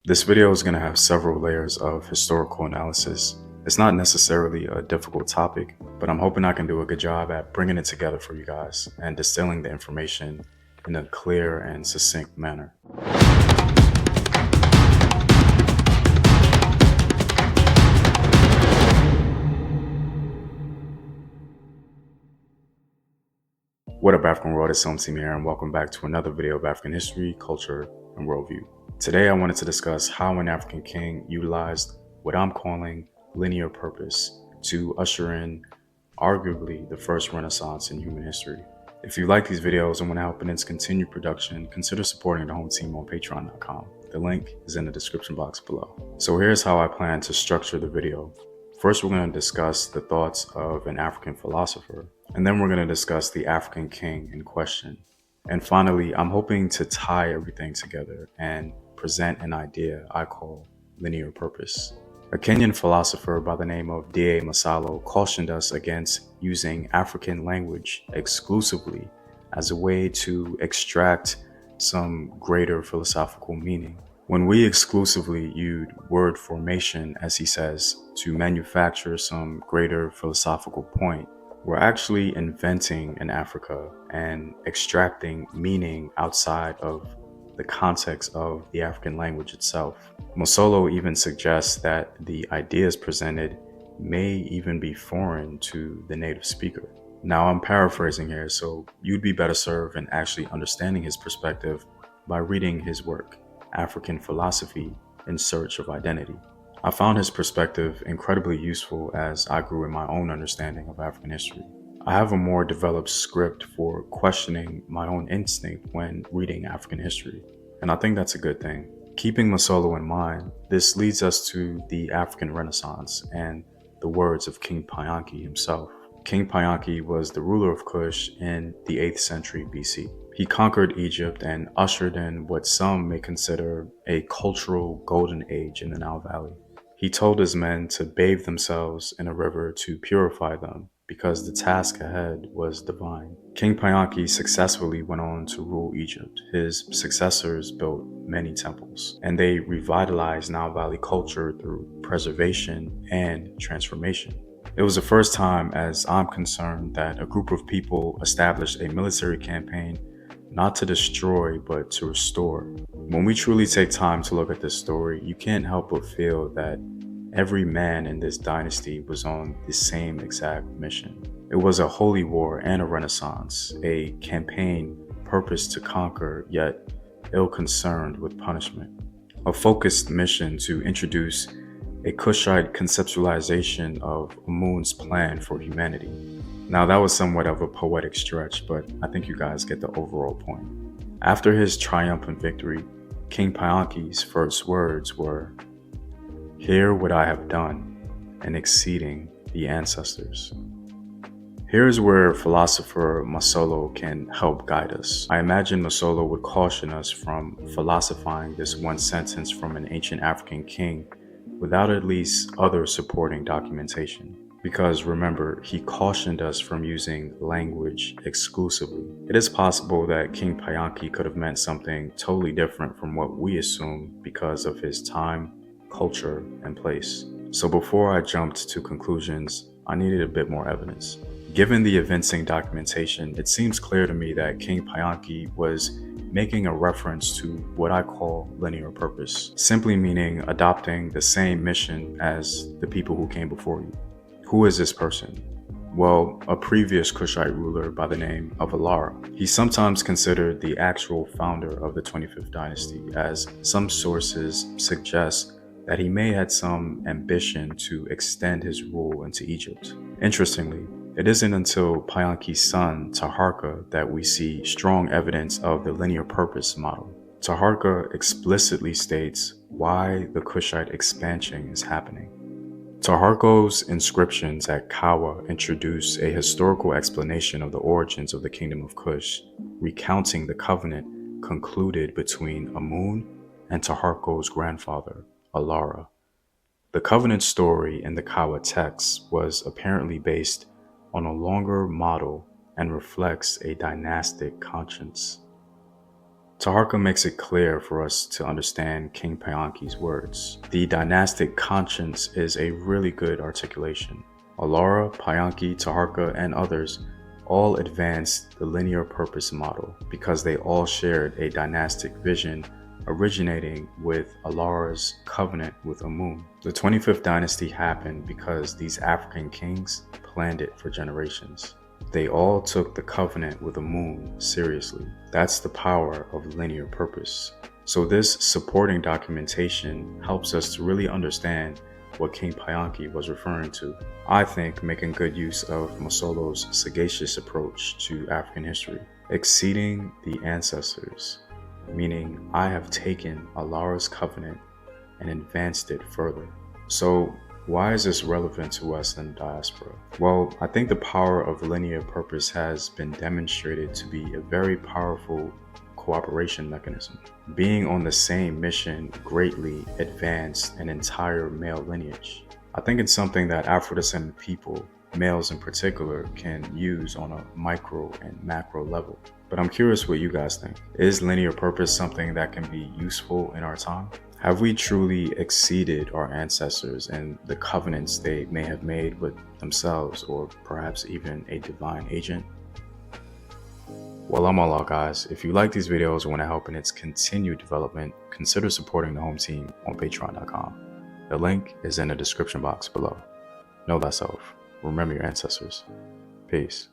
This video is going to have several layers of historical analysis. It's not necessarily a difficult topic, but I'm hoping I can do a good job at bringing it together for you guys and distilling the information in a clear and succinct manner. What up, African world? It's Somsim here, and welcome back to another video of African history, culture, and worldview. Today, I wanted to discuss how an African king utilized what I'm calling linear purpose to usher in arguably the first Renaissance in human history. If you like these videos and want to help in its continued production, consider supporting the home team on patreon.com. The link is in the description box below. So here's how I plan to structure the video. First, we're going to discuss the thoughts of an African philosopher, and then we're going to discuss the African king in question. And finally, I'm hoping to tie everything together and present an idea I call linear purpose. A Kenyan philosopher by the name of D.A. Masalo cautioned us against using African language exclusively as a way to extract some greater philosophical meaning. When we exclusively use word formation, as he says, to manufacture some greater philosophical point, we're actually inventing an Africa and extracting meaning outside of the context of the African language itself. Masolo even suggests that the ideas presented may even be foreign to the native speaker. Now, I'm paraphrasing here, so you'd be better served in actually understanding his perspective by reading his work, African Philosophy in Search of Identity. I found his perspective incredibly useful as I grew in my own understanding of African history. I have a more developed script for questioning my own instinct when reading African history, and I think that's a good thing. Keeping Masolo in mind, this leads us to the African Renaissance and the words of King Payanki himself. King Payanki was the ruler of Kush in the 8th century BC. He conquered Egypt and ushered in what some may consider a cultural golden age in the Nile Valley. He told his men to bathe themselves in a river to purify them because the task ahead was divine. King Payanki successfully went on to rule Egypt. His successors built many temples, and they revitalized Nile Valley culture through preservation and transformation. It was the first time, as I'm concerned, that a group of people established a military campaign not to destroy, but to restore. When we truly take time to look at this story, you can't help but feel that every man in this dynasty was on the same exact mission. It was a holy war and a renaissance, a campaign purposed to conquer, yet ill-concerned with punishment. A focused mission to introduce a Kushite conceptualization of Amun's plan for humanity. Now, that was somewhat of a poetic stretch, but I think you guys get the overall point. After his triumphant victory, King Payanki's first words were, "Hear what I have done, and exceeding the ancestors." Here's where philosopher Masolo can help guide us. I imagine Masolo would caution us from philosophizing this one sentence from an ancient African king without at least other supporting documentation. Because remember, he cautioned us from using language exclusively. It is possible that King Payanki could have meant something totally different from what we assume because of his time, culture, and place. So before I jumped to conclusions, I needed a bit more evidence. Given the evincing documentation, it seems clear to me that King Payanki was making a reference to what I call linear purpose, simply meaning adopting the same mission as the people who came before you. Who is this person? Well, a previous Kushite ruler by the name of Alara. He's sometimes considered the actual founder of the 25th dynasty, as some sources suggest that he may had some ambition to extend his rule into Egypt. Interestingly, it isn't until Payanki's son, Taharqa, that we see strong evidence of the linear purpose model. Taharqa explicitly states why the Kushite expansion is happening. Taharqa's inscriptions at Kawa introduce a historical explanation of the origins of the Kingdom of Kush, recounting the covenant concluded between Amun and Taharqa's grandfather, Alara. The covenant story in the Kawa text was apparently based on a longer model and reflects a dynastic conscience. Taharqa makes it clear for us to understand King Payanki's words. The dynastic conscience is a really good articulation. Alara, Payanki, Taharqa, and others all advanced the linear purpose model because they all shared a dynastic vision originating with Alara's covenant with Amun. The 25th dynasty happened because these African kings planned it for generations. They all took the covenant with Amun seriously. That's the power of linear purpose. So this supporting documentation helps us to really understand what King Payanki was referring to. I think making good use of Masolo's sagacious approach to African history, exceeding the ancestors, meaning I have taken Alara's covenant and advanced it further. So why is this relevant to us in the diaspora? Well, I think the power of linear purpose has been demonstrated to be a very powerful cooperation mechanism. Being on the same mission greatly advanced an entire male lineage. I think it's something that Afro-descendant people, males in particular, can use on a micro and macro level. But I'm curious what you guys think. Is linear purpose something that can be useful in our time? Have we truly exceeded our ancestors and the covenants they may have made with themselves or perhaps even a divine agent? Well, I'm all out, guys. If you like these videos and want to help in its continued development, consider supporting the home team on patreon.com. The link is in the description box below. Know thyself. Remember your ancestors. Peace.